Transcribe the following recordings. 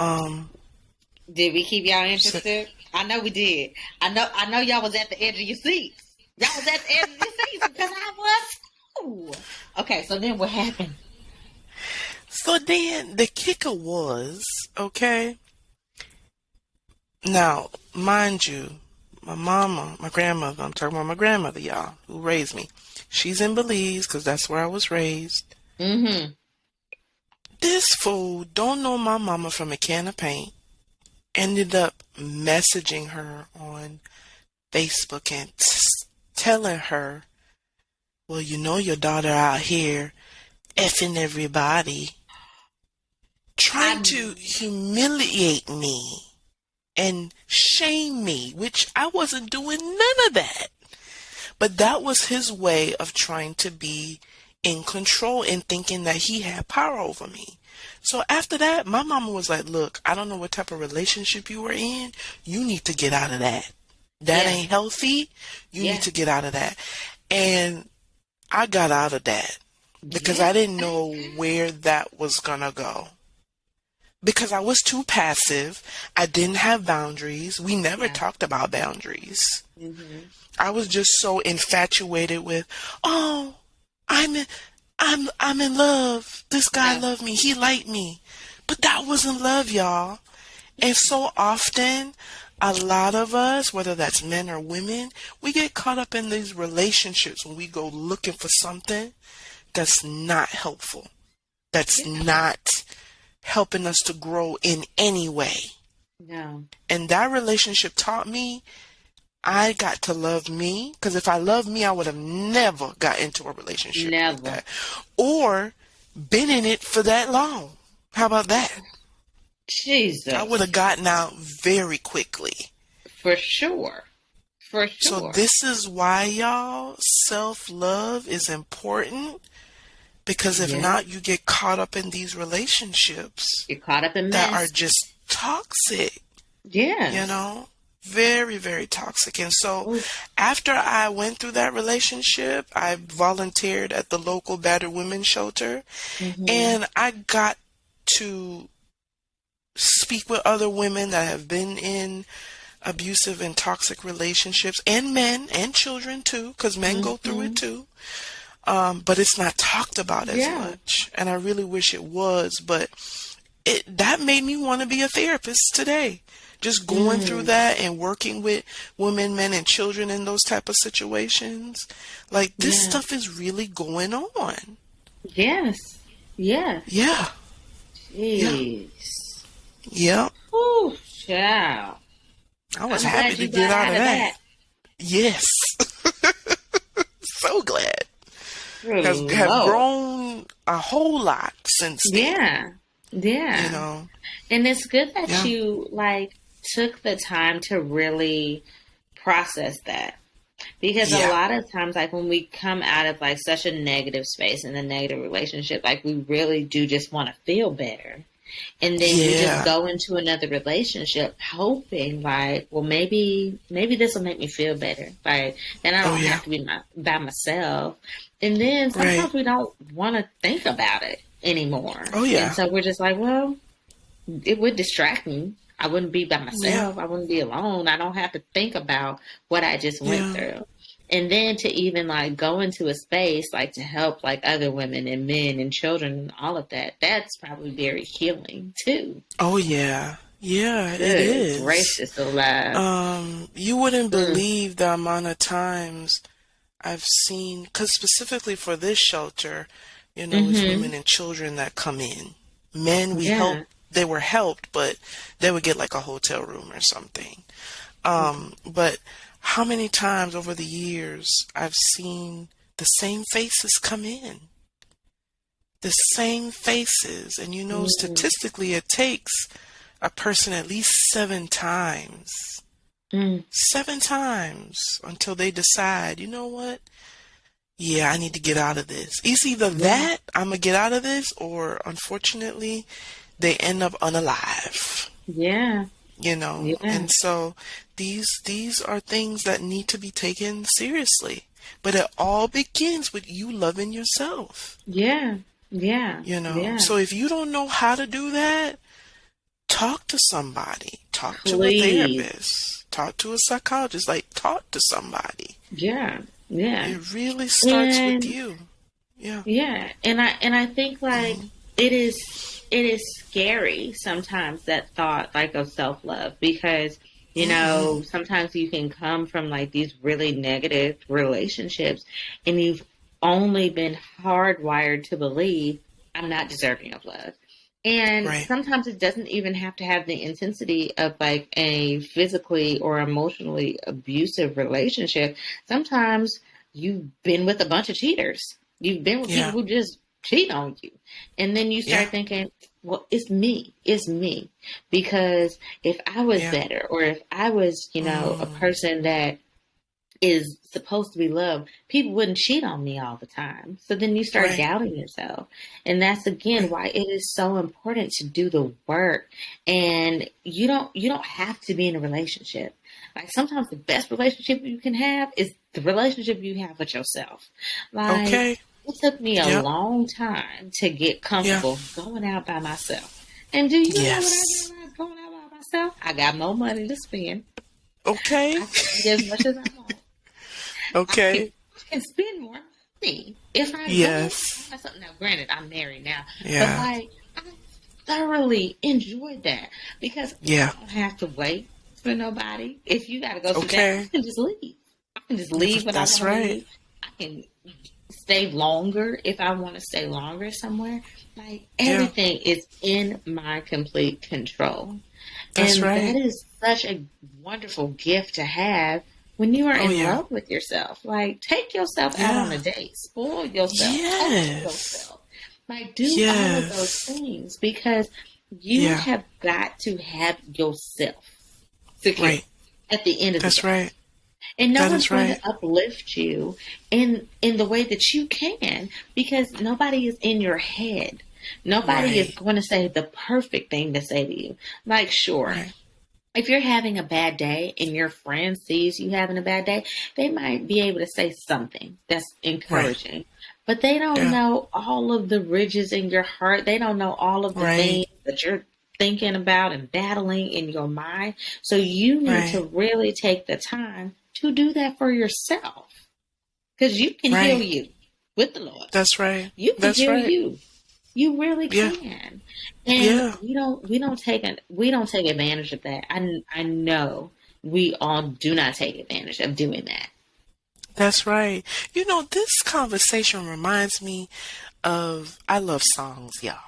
Um, Did we keep y'all so, interested? I know we did. I know y'all was at the edge of your seats. Y'all was at the edge of your seats because I was too. Okay, so then what happened? so then the kicker was, okay, now, mind you, my mama, my grandmother, I'm talking about my grandmother, y'all, who raised me. She's in Belize because that's where I was raised. Mm-hmm. This fool don't know my mama from a can of paint. Ended up messaging her on Facebook and telling her, well, you know your daughter out here effing everybody, trying I to humiliate me and shame me, which I wasn't doing none of that. But that was his way of trying to be in control and thinking that he had power over me. So after that, my mama was like, look, I don't know what type of relationship you were in. You need to get out of that. That yeah, ain't healthy. You need yeah, to get out of that. And I got out of that because yeah. I didn't know where that was going to go. Because I was too passive. I didn't have boundaries. We never Yeah. talked about boundaries. Mm-hmm. I was just so infatuated with, oh, I'm in, I'm in love. This guy No. loved me. He liked me. But that wasn't love, y'all. And so often, a lot of us, whether that's men or women, we get caught up in these relationships when we go looking for something that's not helpful. That's Yeah. not helping us to grow in any way. No. And that relationship taught me I got to love me, because if I loved me, I would have never got into a relationship like Never. that or been in it for that long. How about that? I would have Jesus. gotten out very quickly. For sure. For So sure. this is why, y'all, self-love is important, because if Yeah. not, you get caught up in these relationships You're caught up in that are mess. just toxic, you Yes. know? Very, very toxic. And so Oh. after I went through that relationship, I volunteered at the local battered women's shelter, Mm-hmm. and I got to speak with other women that have been in abusive and toxic relationships, and men and children too, because men go through it Mm-hmm. too. But it's not talked about as Yeah. much, and I really wish it was. But that made me want to be a therapist today. Just going through Mm. that and working with women, men, and children in those type of situations, like this Yeah. stuff is really going on. Yes. Yes. Yeah, yeah, Jeez. yeah. Oh, child. I was I'm happy glad to you get got out of out of that. that. Yes, so glad. Good Have Lord. grown a whole lot since then. Yeah. You Yeah. know. And it's good that Yeah. you like took the time to really process that. Because a Yeah. lot of times, like when we come out of like such a negative space in a negative relationship, like we really do just want to feel better. And then we just Yeah. go into another relationship hoping like, well, maybe this will make me feel better. Like, then I Oh don't yeah. have to be by myself. And then Right. sometimes we don't want to think about it anymore. Oh And yeah. so we're just like, well, it would distract me. I wouldn't be by Yeah. myself. I wouldn't be alone. I don't have to think about what I just went Yeah. through. And then to even like go into a space like to help like other women and men and children and all of that, that's probably very healing too. Oh yeah. Yeah, it Good is. gracious alive. You wouldn't Mm, believe the amount of times I've seen, because specifically for this shelter, it's mm-hmm. women and children that come in. Men, we help, Yeah. they were helped, but they would get like a hotel room or something. But how many times over the years I've seen the same faces come in? The same faces. And Mm, statistically, it takes a person at least 7 times. mm, 7 times until they decide, you know what? Yeah, I need to get out of this. It's either yeah. that, I'm going to get out of this, or unfortunately, they end up unalive. Yeah. Yeah. And so these are things that need to be taken seriously. But it all begins with you loving yourself. Yeah. Yeah. Yeah. So if you don't know how to do that, talk to somebody. Talk to a Please. therapist. Talk to a psychologist. Like, talk to somebody. Yeah. Yeah. It really starts with And you. Yeah. yeah, and I think like Mm-hmm. it is scary sometimes, that thought like of self love, because Mm-hmm. sometimes you can come from like these really negative relationships, and you've only been hardwired to believe I'm not deserving of love. And Right. sometimes it doesn't even have to have the intensity of like a physically or emotionally abusive relationship. Sometimes you've been with a bunch of cheaters. You've been with people Yeah. who just cheat on you. And then you Yeah. start thinking, well, it's me. It's me. Because if I was Yeah. better, or if I was, a Mm. person that is supposed to be loved, people wouldn't cheat on me all the time. So then you start Right. doubting yourself. And that's again Right. why it is so important to do the work. And you don't have to be in a relationship. Like sometimes the best relationship you can have is the relationship you have with yourself. Like Okay. it took me a Yep. long time to get Yeah. comfortable going out by myself. And do you know what I Yes. realized going out by myself? I got more money to spend. Okay. I can eat as much as I want. I can, Okay. I can spend more money if I go Yes. buy something. Now, granted, I'm married now, but Yeah. like I thoroughly enjoyed that, because Yeah. I don't have to wait for nobody. If you got to go sit down, I Okay. can just leave. I can just leave when I That's want to right. leave. I can stay longer if I want to stay longer somewhere. Like Yeah. everything is in my complete control. That's And that right. is such a wonderful gift to have when you are Oh, in yeah. love with yourself. Like, take yourself out on Yeah. a date, spoil yourself, talk to Yes. yourself. Like, do all of those Yes. things, because you Yeah. have got to have yourself secure Right. at the end of the That's day. right. And no That one's is going right. to uplift you in the way that you can, because nobody is in your head. Nobody is Right. going to say the perfect thing to say to you. Like, sure, Right. if you're having a bad day and your friend sees you having a bad day, they might be able to say something that's Right. encouraging. But they don't Yeah. know all of the ridges in your heart. They don't know all of the Right. things that you're thinking about and battling in your mind. So you need to Right. really take the time to do that for yourself. Because you can heal Right. you with the Lord. That's right. You can That's heal right. you. You really Yeah. can. And Yeah. we don't take advantage of that. I know we all do not take advantage of doing that. That's right. You know, this conversation reminds me of, I love songs, y'all.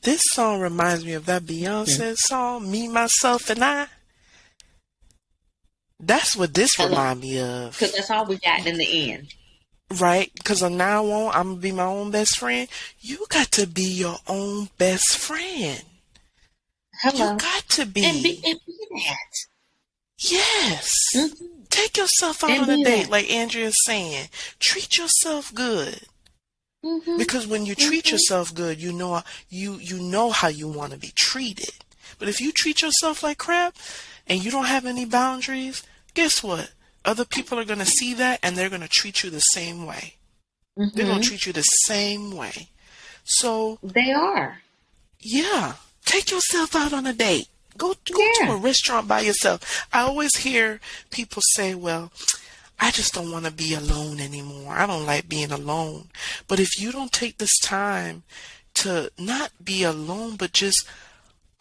This song reminds me of that Beyonce song, Me, Myself, and I. That's what this Hello. remind me of. Because that's all we got in the end. Right? Because from now on, I'm going to be my own best friend. You got to be your own best friend. You Hello. got to And be. be that. Yes. Mhm. Take yourself out And on a be date, that. like Andrea's saying. Treat yourself good. Mm-hmm. Because when you treat Mm-hmm. yourself good, you know how you want to be treated. But if you treat yourself like crap and you don't have any boundaries, guess what? Other people are going to see that and they're going to treat you the same way. They're going Mm-hmm. to treat you the same way. So, They are. yeah, take yourself out on a date. Go to Yeah. a restaurant by yourself. I always hear people say, well, I just don't want to be alone anymore. I don't like being alone. But if you don't take this time to not be alone, but just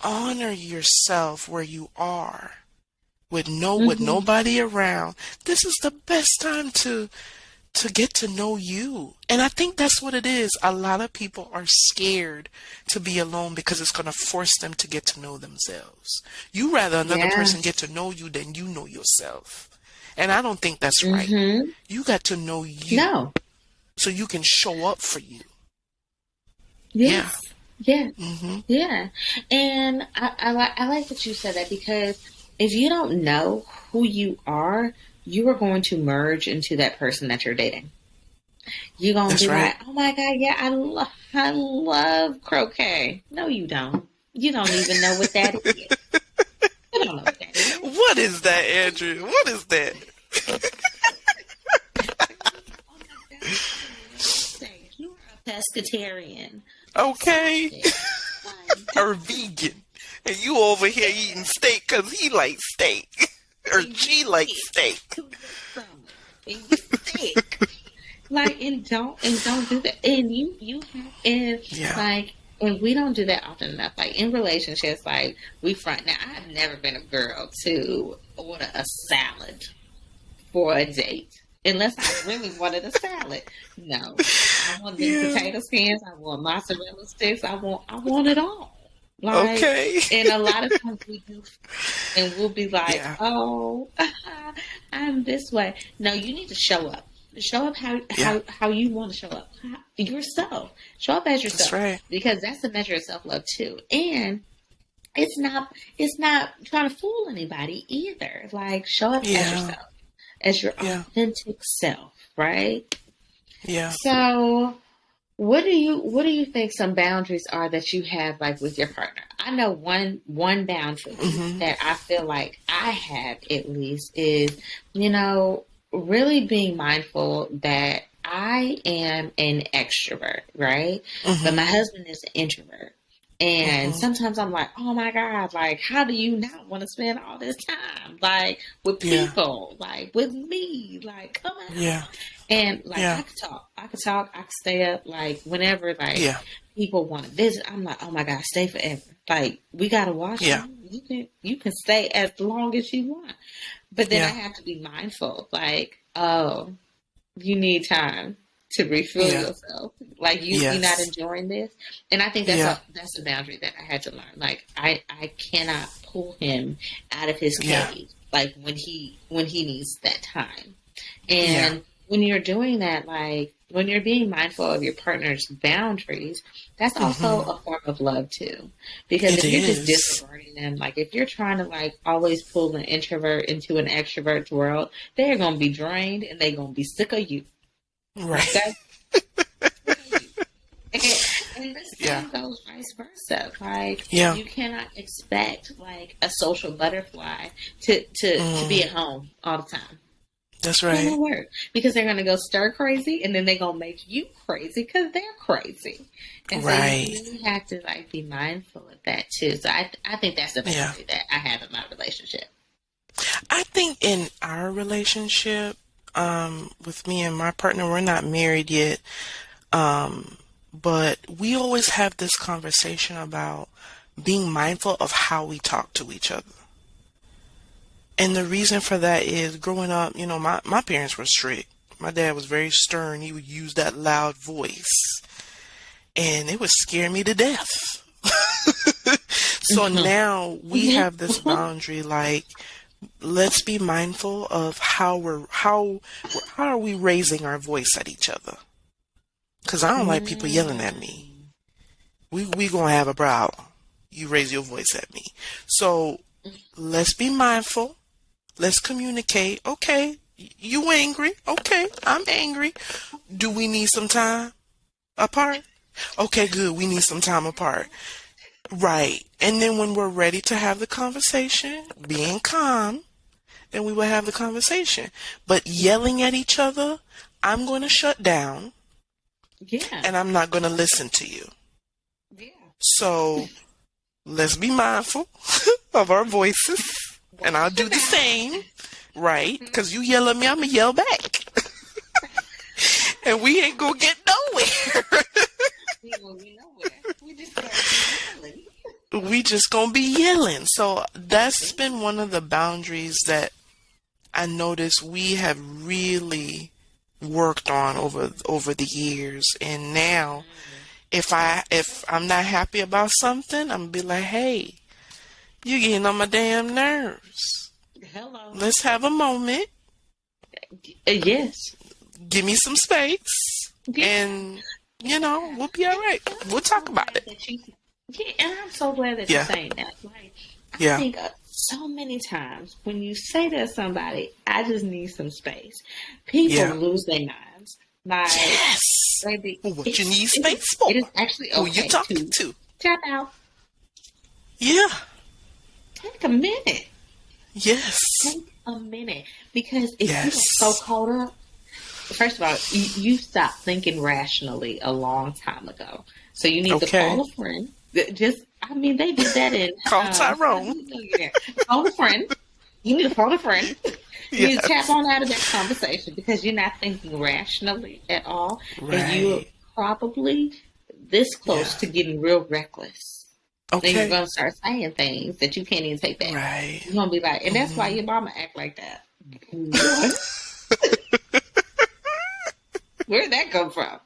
honor yourself where you are with with Mm-hmm. nobody around, this is the best time to get to know you. And I think that's what it is. A lot of people are scared to be alone because it's going to force them to get to know themselves. You rather another Yeah. person get to know you than you know yourself. And I don't think that's right. Mm-hmm. You got to know you No. so you can show up for you. Yeah. Yes. Yeah. Mm-hmm. Yeah. And I like that you said that, because if you don't know who you are going to merge into that person that you're dating. You're going to That's be right. like, oh my God, yeah, I love croquet. No, you don't. You don't even know what that is. You don't know what that is. What is that, Andrew? What is that? Oh my God. You are a pescatarian. Okay. Like, Or vegan. And you over here eating steak because he likes steak. Or And you she likes sick steak. to the stomach. And you sick. Like, and don't do that. And you have, and Yeah. like, and we don't do that often enough. Like in relationships, like we front. Now, I've never been a girl to order a salad for a date unless I really wanted a salad. No, I want them Yeah. potato skins. I want mozzarella sticks. I want it all. Like, Okay. and a lot of times we do, and we'll be like, Yeah. "Oh, I'm this way." No, you need to show up. Show up how Yeah. how you want to show up. Yourself. Show up as yourself. That's right. Because that's a measure of self love too. And it's not trying to fool anybody either. Like show up as Yeah. yourself, as your Yeah. authentic self, right? Yeah. So what do you think some boundaries are that you have like with your partner? I know one boundary Hmm. that I feel like I have at least is, really being mindful that I am an extrovert, right? But Hmm. my husband is an introvert. And Hmm. sometimes I'm like, oh my God, like, how do you not want to spend all this time, like, with Yeah. people, like, with me? Like, come on. Yeah. And, like, Yeah. I could talk, I could stay up, like, whenever, like, Yeah. people want to visit. I'm like, oh my God, stay forever. Like, we got to watch Yeah. you can stay as long as you want. But then I Yeah. have to be mindful, like, oh, you need time to refuel Yeah. yourself. Like you're not Yes. enjoying this. And I think that's Yeah. a boundary that I had to learn. Like I cannot pull him out of his Yeah. cage like when he needs that time. Yeah. And when you're doing that, like when you're being mindful of your partner's boundaries, that's also Hmm. a form of love too. Because It if you're just is. disregarding them, like if you're trying to like always pull an introvert into an extrovert's world, they're gonna be drained and they're gonna be sick of you. Right. Okay? And the Yeah. same goes vice versa. Like Yeah. you cannot expect like a social butterfly to be at home all the time. That's It right. won't work because they're gonna go stir crazy and then they're gonna make you crazy because they're crazy. And so Right. you really have to like be mindful of that too. So I think that's the Yeah. boundary that I have in my relationship. I think in our relationship, with me and my partner, we're not married yet. But we always have this conversation about being mindful of how we talk to each other. And the reason for that is growing up, my parents were strict. My dad was very stern. He would use that loud voice, and it would scare me to death. So now we have this boundary, like, let's be mindful of how are we raising our voice at each other? Because I don't like people yelling at me. We gonna have a problem. You raise your voice at me. So let's be mindful. Let's communicate. Okay, you angry? Okay, I'm angry. Do we need some time apart? Okay, good. We need some time apart. Right. And then when we're ready to have the conversation, being calm, then we will have the conversation. But yelling at each other, I'm going to shut down Yeah. and I'm not going to listen to you. Yeah. So let's be mindful of our voices, and I'll do the same, right? Because you yell at me, I'm going to yell back. And we ain't going to get nowhere. We won't be nowhere. We just gotta be yelling. We just going to be yelling. So that's been one of the boundaries that I noticed we have really worked on over the years. And now if I'm not happy about something, I'm gonna be like, hey, you're getting on my damn nerves. Hello. Let's have a moment. Yes. Give me some space. Yeah. And we'll be all right. We'll talk about it. Yeah, and I'm so glad that Yeah. you're saying that. Like, I Yeah. think so many times when you say to somebody, I just need some space, people Yeah. lose their minds. Like, Yes. baby, Well, what it's- you need it space is- for? It is actually Who okay you talking to? tap out. Yeah. Take a minute. Yes. Take a minute. Because if Yes. you are so caught up, first of all, you stopped thinking rationally a long time ago. So you need to Okay. call a friend. Just I mean, they did that in Call Tyrone. phone a friend. You need to phone a friend. You need to tap Yes. on out of that conversation because you're not thinking rationally at all, and you're Right. probably this close Yeah. to getting real reckless. Then you're Okay. gonna start saying things that you can't even take back. Right. You're gonna be like, and that's why Mhm. your mama act like that. What? Where'd that come from?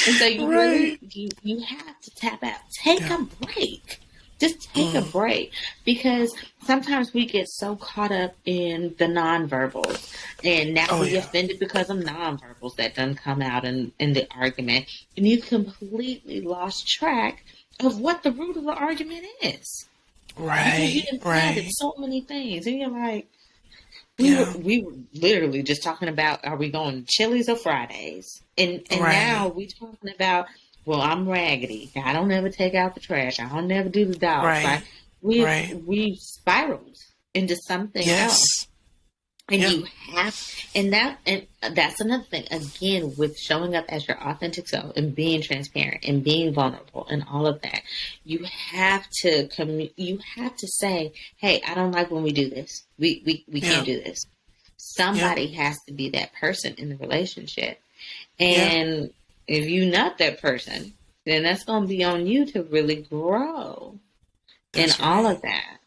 And so you really Right. you have to tap out. Take Yeah. a break. Just take a Mm. break because sometimes we get so caught up in the nonverbals and now Oh we yeah. offended because of nonverbals that doesn't come out in the argument and you've completely lost track of what the root of the argument is because you Right. added Right. so many things and you're like Yeah. we were literally just talking about are we going to Chili's or Fridays? And now Right. we talking about well, I'm raggedy. I don't ever take out the trash. I don't never do the dogs. Right. Like Right. we've spiraled into something else. Yes. And Yeah. you have and that's another thing. Again, with showing up as your authentic self and being transparent and being vulnerable and all of that, you have to you have to say, hey, I don't like when we do this. We Yeah. can't do this. Yeah. Somebody has to be that person in the relationship. Yeah. And if you're not that person, then that's going to be on you to really grow in That's all right. of that.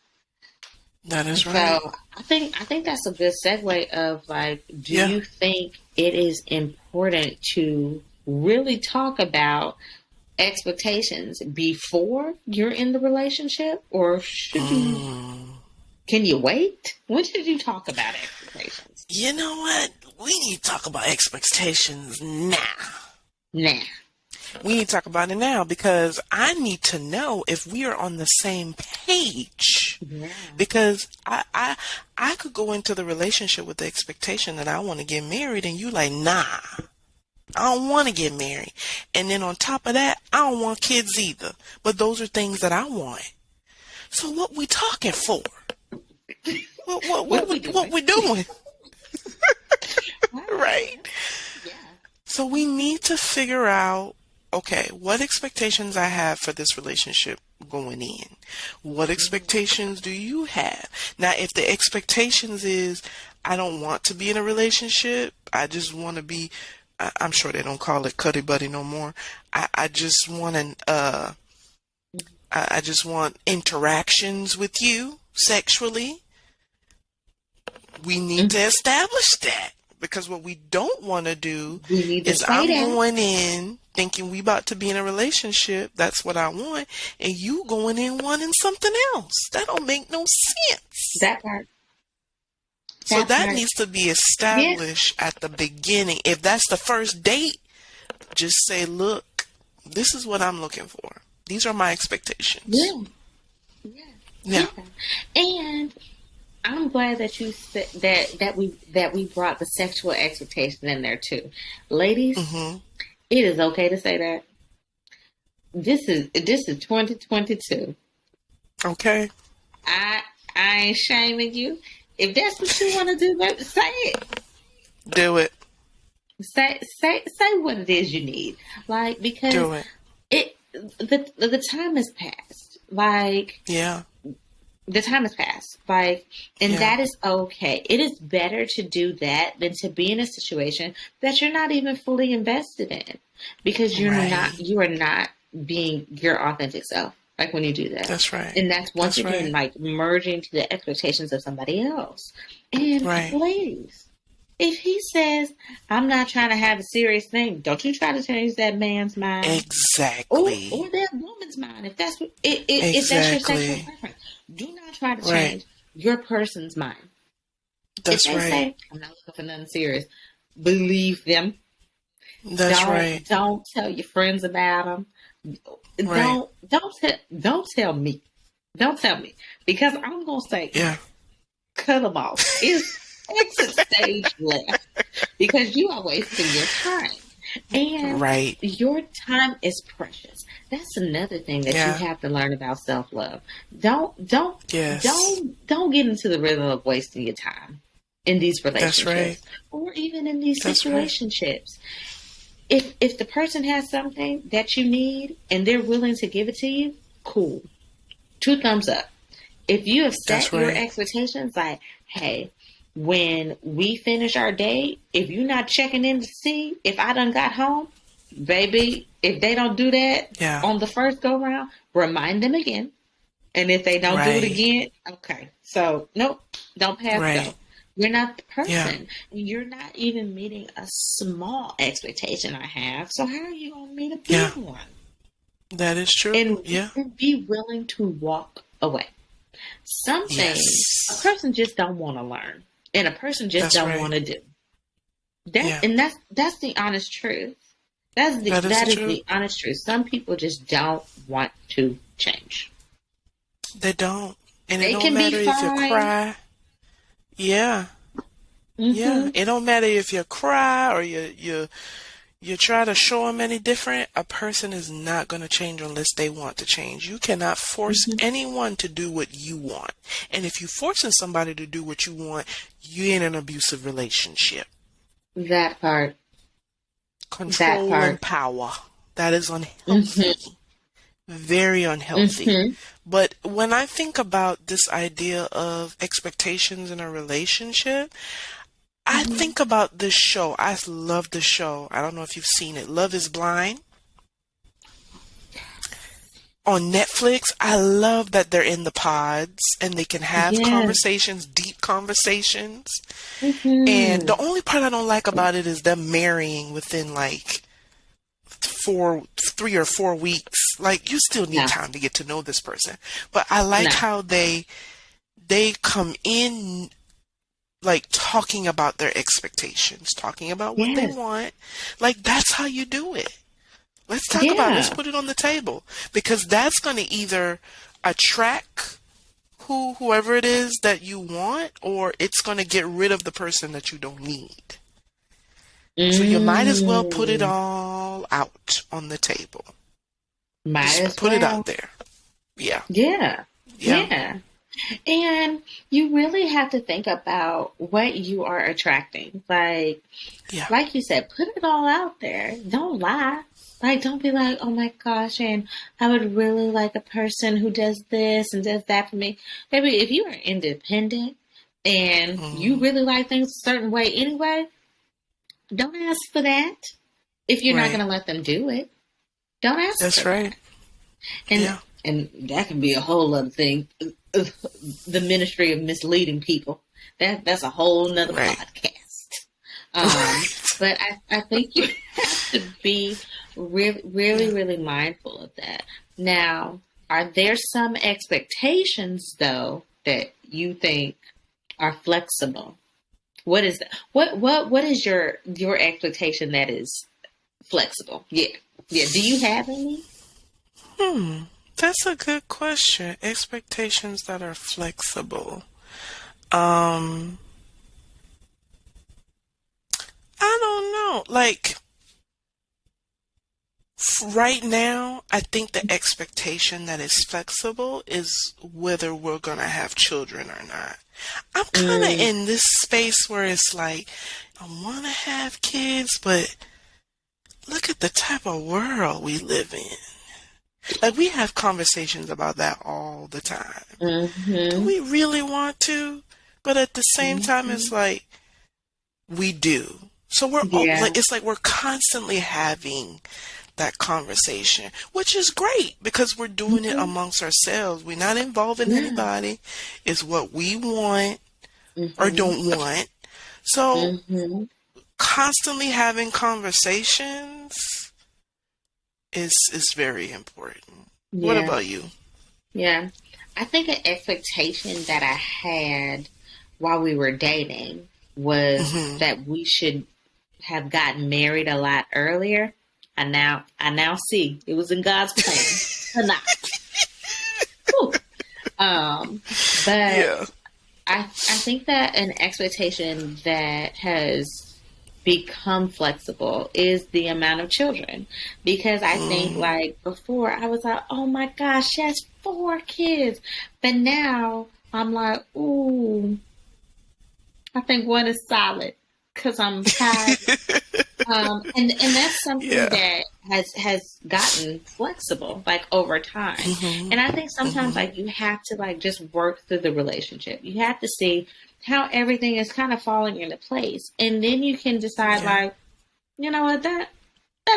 That is right. So I think that's a good segue of like, do Yeah. you think it is important to really talk about expectations before you're in the relationship, or should you? Mm. Can you wait? When should you talk about expectations? You know what? We need to talk about expectations now. Nah. We need to talk about it now because I need to know if we are on the same page. Yeah. Because I could go into the relationship with the expectation that I want to get married, and you like, nah, I don't want to get married. And then on top of that, I don't want kids either. But those are things that I want. So what we talking for? What we doing? Right? Yeah. So we need to figure out, okay, what expectations I have for this relationship going in. What expectations do you have? Now, if the expectations is, I don't want to be in a relationship, I just want to be, I'm sure they don't call it cuddy buddy no more. I just want I just want interactions with you sexually. We need to establish that. Because what we don't want to do We need to is say I'm that. going in thinking we about to be in a relationship. That's what I want. And you going in wanting something else. That don't make no sense. That part. So that part. needs to be established at the beginning. If that's the first date, just say, look, this is what I'm looking for. These are my expectations. Yeah. Yeah. Yeah. And I'm glad that you said that we brought the sexual expectation in there too. Ladies, Mm-hmm. it is okay to say that. This is 2022. Okay. I ain't shaming you. If that's what you want to do, baby, say it. Do it. Say what it is you need. Like because Do it. the time has passed. Like Yeah. the time has passed. Like, and Yeah. that is okay. It is better to do that than to be in a situation that you're not even fully invested in because you are not being your authentic self. Like when you do that. That's right. And that's once That's again, right. like merging to the expectations of somebody else. And Right. ladies, if he says, I'm not trying to have a serious thing, don't you try to change that man's mind. Exactly. Or that woman's mind, if that's what if that's your Exactly. sexual preference. Do not try to Right. change your person's mind. That's if they right. say, I'm not looking for nothing serious, believe them. That's right. Don't tell your friends about them. Right. Don't tell me. Don't tell me. Because I'm going to say, Yeah. cut them off. It's exit stage left. Because you are wasting your time. And Right. your time is precious. That's another thing that Yeah. you have to learn about self-love. Don't Yes. don't get into the rhythm of wasting your time in these relationships. That's right. Or even in these That's right. situationships. If the person has something that you need and they're willing to give it to you, cool. two thumbs up. If you have That's set your right. expectations, like, hey, when we finish our date, if you're not checking in to see if I done got home, baby, if they don't do that Yeah. on the first go round, remind them again. And if they don't do it Right. again, okay. So, nope, don't pass Right. go. You're not the Yeah. person. You're not even meeting a small expectation I have. So, how are you going to meet a Yeah. big one? That is true. And Yeah. be willing to walk away. Some Yes. things a person just don't want to learn, and a person just That's don't right. want to do. That Yeah. and that's the honest truth. That is the That is truth. the honest truth. Some people just don't want to change. They don't. And it They don't can be matter if you fine. cry. Yeah. Yeah. Hmm. It don't matter if you cry or you try to show them any different. A person is not going to change unless they want to change. You cannot force Hmm. anyone to do what you want. And if you're forcing somebody to do what you want, you're in an abusive relationship. That part. That Control and part. power. That is Hmm. unhealthy. Very unhealthy. Hmm. But when I think about this idea of expectations in a relationship, I Hmm. think about this show. I love this show. I don't know if you've seen it. Love is Blind on Netflix. I love that they're in the pods and they can have Yes. conversations, deep conversations. And Hmm. the only part I don't like about it is them marrying within like 3 or 4 weeks. Like, you still need No. time to get to know this person. But I like No. how they come in like talking about their expectations, talking about what they Yes. want. Like, that's how you do it. Let's talk about it. Let's Yeah. put it on the table, because that's going to either attract whoever it is that you want, or it's going to get rid of the person that you don't need. So you might as well put it Mm. all out on the table. Might Just as put it out well. there. Yeah. Yeah. Yeah. Yeah. And you really have to think about what you are attracting. Yeah. Like you said, put it all out there. Don't lie. Like, don't be like, oh my gosh, and I would really like a person who does this and does that for me. Maybe if you are independent and you Mm, really like things a certain way anyway, don't ask for that. If you're not right. going to let them do it, don't ask for That's that. right. And Yeah. and that can be a whole other thing. The ministry of misleading people. That's a whole nother Right. podcast. But I think you have to be really, Yeah. really mindful of that. Now, are there some expectations though that you think are flexible? What is that? What is your expectation that is flexible? Yeah. Yeah. Do you have any? Hmm. That's a good question. Expectations that are flexible. Um, I don't know. Like, right now, I think the expectation that is flexible is whether we're gonna have children or not. I'm kind of Mm, in this space where it's like, I want to have kids, but look at the type of world we live in. Like, we have conversations about that all the time. Do mm-hmm, we really want to? But at the same time, mm-hmm. it's like, we do. So Yeah. like, it's like we're constantly having that conversation, which is great because we're doing it Mm-hmm. amongst ourselves. We're not involving Yeah. anybody. It's what we want or Mm-hmm. don't want. So Mm-hmm. constantly having conversations is very important. What Yeah. about you? Yeah. I think an expectation that I had while we were dating was Hmm. that we should have gotten married a lot earlier. I now see it was in God's plan to not. Whew. Um, but Yeah. I think that an expectation that has become flexible is the amount of children. Because I think, Mm, like, before I was like, oh my gosh, she has 4 kids. But now I'm like, ooh, I think one is solid. Because I'm tired. And that's something Yeah. that has gotten flexible like over time. Mhm. And I think sometimes Mhm. like you have to like just work through the relationship. You have to see how everything is kind of falling into place. And then you can decide Yeah. like, you know what, that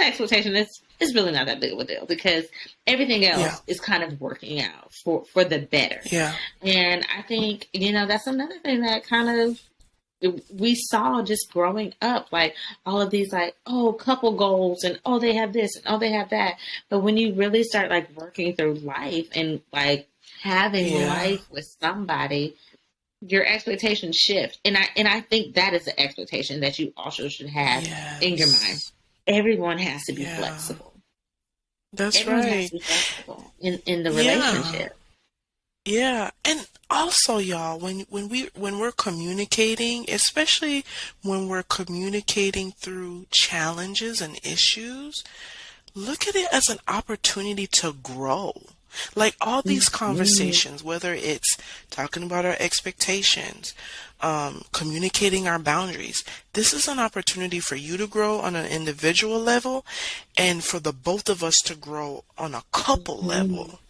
expectation is really not that big of a deal because everything Yeah. else is kind of working out for the better. Yeah. And I think, that's another thing that kind of we saw just growing up, like all of these like, oh, couple goals and oh they have this and oh they have that. But when you really start like working through life and like having Yeah. life with somebody, your expectations shift. And I think that is the expectation that you also should have in your mind. Yes. Everyone has to be Yeah. flexible. That's Everyone has right. to be flexible in the Yeah. relationship. Yeah. And also, y'all, when we're communicating, especially when we're communicating through challenges and issues, look at it as an opportunity to grow. Like all these Mhm. conversations, whether it's talking about our expectations, communicating our boundaries, this is an opportunity for you to grow on an individual level and for the both of us to grow on a couple Mhm. level,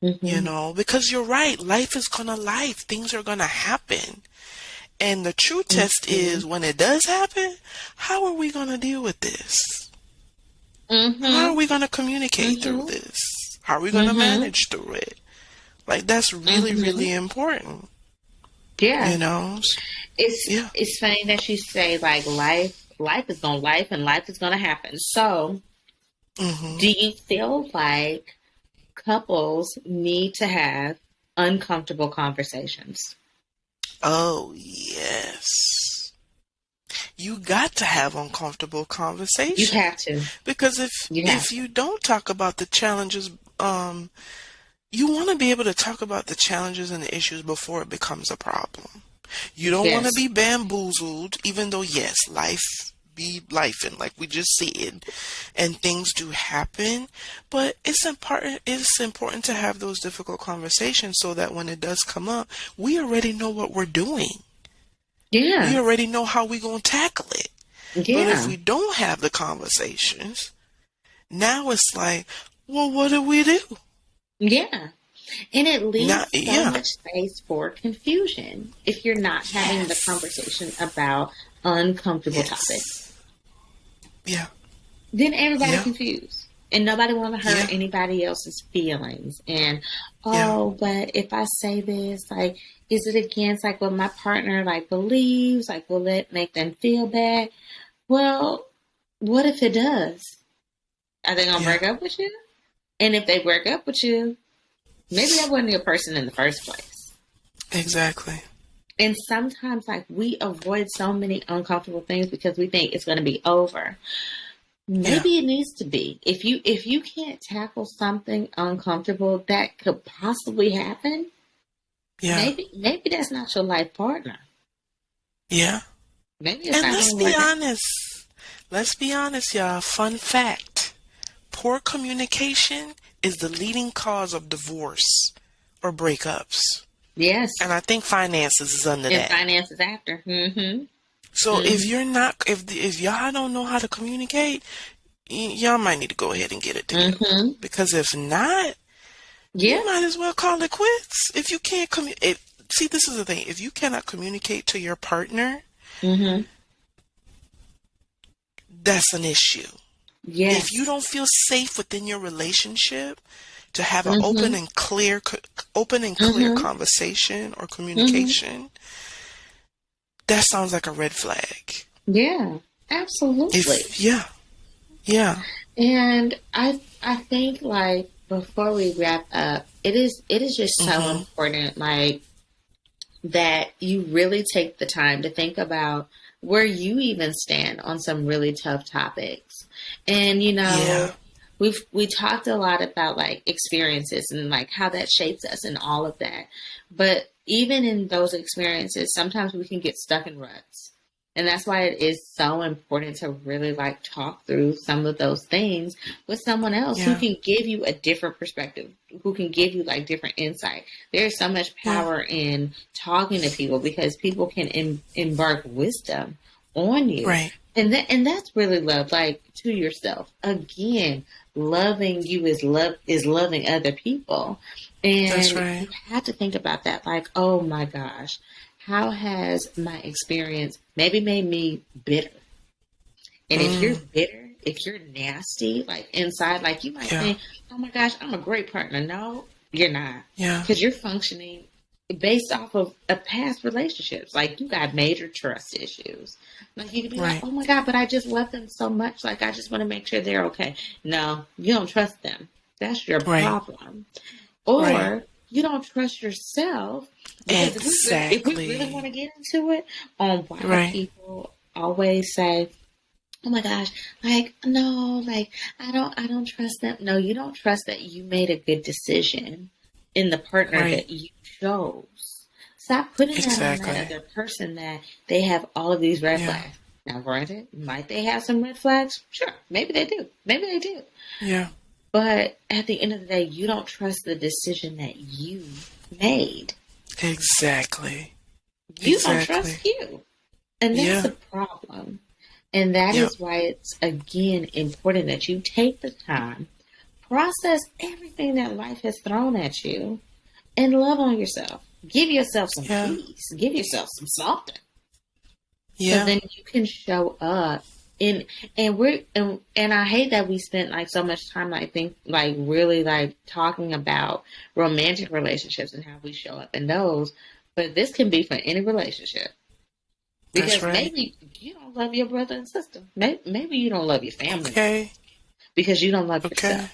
Mhm. because you're right. Life is gonna life. Things are gonna happen. And the true test is Mhm. when it does happen, how are we gonna deal with this? How are Mhm. we going to communicate through Mhm. this? How are we going to Mhm. manage through it? Like, that's really, Mhm. really important, you Yeah. know? Yeah, It's funny that you say like life is gonna life and life is gonna happen. So hmm do you feel like couples need to have uncomfortable conversations? Oh, yes. You got to have uncomfortable You have conversations to. because You have if to. you don't talk about the challenges, you want to be able to talk about the challenges and the issues before it becomes a problem. You don't want to Yes. be bamboozled, even though, yes, life be life and like we just said, and things do happen. But it's important to have those difficult conversations so that when it does come up, we already know what we're doing. We Yeah. already know how we're going to tackle it. But if Yeah. we don't have the conversations, now it's like, well, what do we do? Yeah. And it Now, leaves so yeah, much space for confusion if you're not having the yes, conversation about uncomfortable topics. yes, yeah, Then everybody yeah, confused. And nobody want to hurt yeah, anybody else's feelings. And yeah, oh, but if I say this, like, is it against like what my partner like believes? Like, will it make them feel bad? Well, what if it does? Are they gonna yeah, break up with you? And if they break up with you, maybe that wasn't your person in the first place. exactly. And sometimes like we avoid so many uncomfortable things because we think it's gonna be over. Yeah, Maybe it needs to be. If you can't tackle something uncomfortable that could possibly happen, yeah, maybe that's not your life partner. yeah. Maybe it's And not let's going to be work out. honest. Let's be honest, y'all. Fun fact. Poor communication is the leading cause of divorce or breakups. Yes, And I think finances is under and that. finances after. Mm-hmm. So if Mm-hmm. you're not, if y'all don't know how to communicate, y'all might need to go ahead and get it together. Mm-hmm. Because if not, Yeah. you might as well call it quits. If you can't see, this is the thing. If you cannot communicate to your partner, Mm-hmm. that's an issue. Yes. If you don't feel safe within your relationship to have an Mm-hmm. open and clear Mm-hmm. conversation or Mm-hmm. communication, that sounds like a red flag. Yeah. Absolutely. If yeah, yeah, And I think like before we wrap up, it is just so mhm, important like that you really take the time to think about where you even stand on some really tough topics. And yeah, we talked a lot about like experiences and like how that shapes us and all of that. But even in those experiences, sometimes we can get stuck in ruts. And that's why it is so important to really like talk through some of those things with someone else who yeah, can give you a different perspective, who can give you like different insight. There's so much yeah, power in talking to people because people can embark wisdom on you. Right. And that's really love, like to yourself. Again, loving you is loving other people. That's And right. you have to think about that, like, oh my gosh, how has my experience maybe made me bitter? And if you're Mm, bitter, if you're nasty, like inside, like you might yeah. think, oh my gosh, I'm a great partner. No, you're not. Yeah. Because you're functioning based off of a past relationships. Like you got major trust issues. Like you could be like, Right. oh my God, but I just love them so much. Like I just want to make sure they're okay. No, you don't trust them. That's your Right. problem. Right. Or you don't trust yourself. Because if we really want Exactly. to get into it on why Right. people always say, oh my gosh, like no, like I don't trust them. No, you don't trust that you made a good decision in the partner Right. that you chose. Stop putting that on that Exactly. other person that they have all of these red Yeah. flags. Now granted, might they have some red flags? Sure, maybe they do. Maybe they do. Yeah. But at the end of the day, you don't trust the decision that you made. Exactly. You don't Exactly. trust you. And that's Yeah. a problem. And that Yep. is why it's, again, important that you take the time, process everything that life has thrown at you, and love on yourself. Give yourself some Yeah. peace. Give yourself some something. So Yeah. then you can show up. And I hate that we spent like so much time like really like talking about romantic relationships and how we show up in those. But this can be for any relationship. That's Because right. maybe you don't love your brother and sister. Maybe you don't love your family Okay. because you don't love Okay. yourself.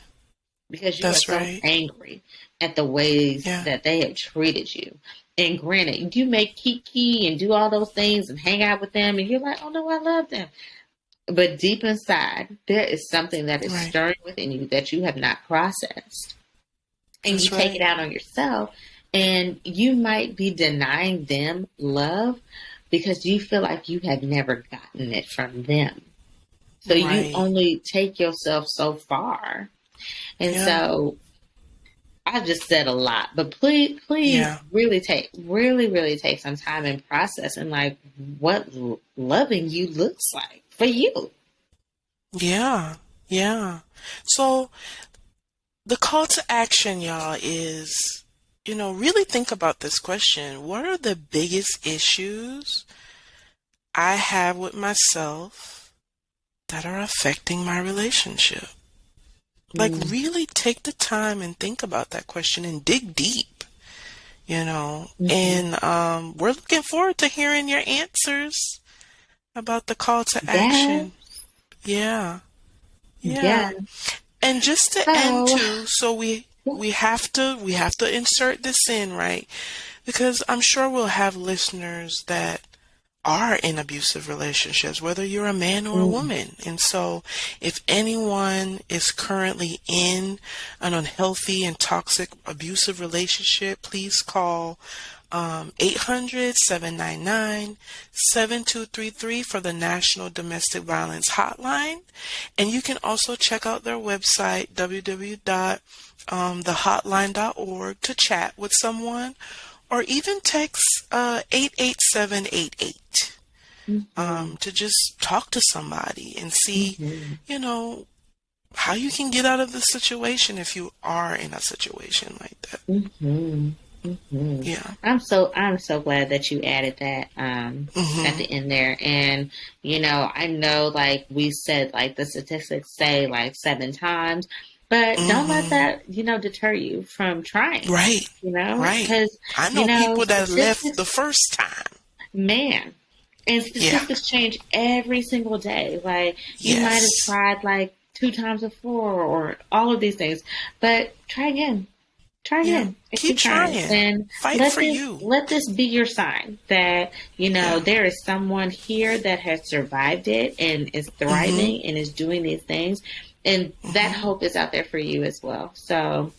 Because you are That's so right. angry at the ways Yeah. that they have treated you. And granted, you may kiki and do all those things and hang out with them, and you're like, oh no, I love them. But deep inside, there is something that is Right. stirring within you that you have not processed. And you That's take it right. out on yourself, and you might be denying them love because you feel like you have never gotten it from them. So you Right. only take yourself so far. And Yeah. so I just said a lot, but please Yeah. really take some time and process and like what loving you looks like for you. Yeah. Yeah. So the call to action, y'all, is, really think about this question. What are the biggest issues I have with myself that are affecting my relationship? Like, Mm, really take the time and think about that question and dig deep, mhm. And we're looking forward to hearing your answers about the call to Yeah, action. Yeah. yeah. Yeah. And just to end So too, so we have to insert this in, right? Because I'm sure we'll have listeners that are in abusive relationships, whether you're a man or a mm, woman. And so if anyone is currently in an unhealthy and toxic abusive relationship, please call 800-799-7233 for the National Domestic Violence Hotline. And you can also check out their website, www.thehotline.org, to chat with someone, or even text 88788 mhm, to just talk to somebody and see, mhm, you know, how you can get out of the situation if you are in a situation like that. mhm, mhm. Yeah. I'm so glad that you added that at Mhm. the end there. And I know like we said like the statistics say like 7 times, but don't let Mhm. that deter you from trying. Right. Right. Because I know people that left the statistics, first time. man, and Yeah. statistics change every single day. Like you might have Yes. tried like 2 times before or all of these things, but try again. Try Yeah. again and Keep keep trying. trying. And Fight let for this you. let this be your sign that Yeah. there is someone here that has survived it and is Mhm. thriving and is doing these things, and that Mhm. hope is out there for you as well. So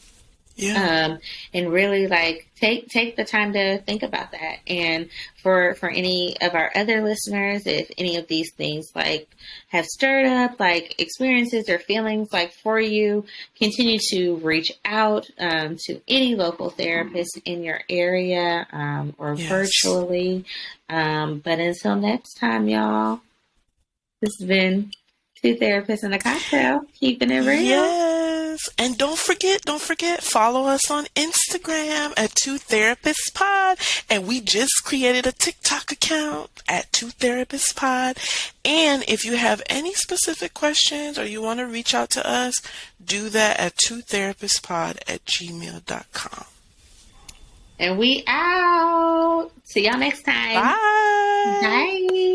Yeah. um, and really like take the time to think about that. And for any of our other listeners, if any of these things like have stirred up like experiences or feelings like for you, continue to reach out to any local therapist in your area or Yes. virtually. But until next time, y'all. This has been Two Therapists and a Cocktail, keeping it real. Yes. And don't forget, follow us on Instagram at Two Therapists Pod. And we just created a TikTok account at Two Therapists Pod. And if you have any specific questions or you want to reach out to us, do that at twotherapistpod@gmail.com. And we out. See y'all next time. Bye. Bye.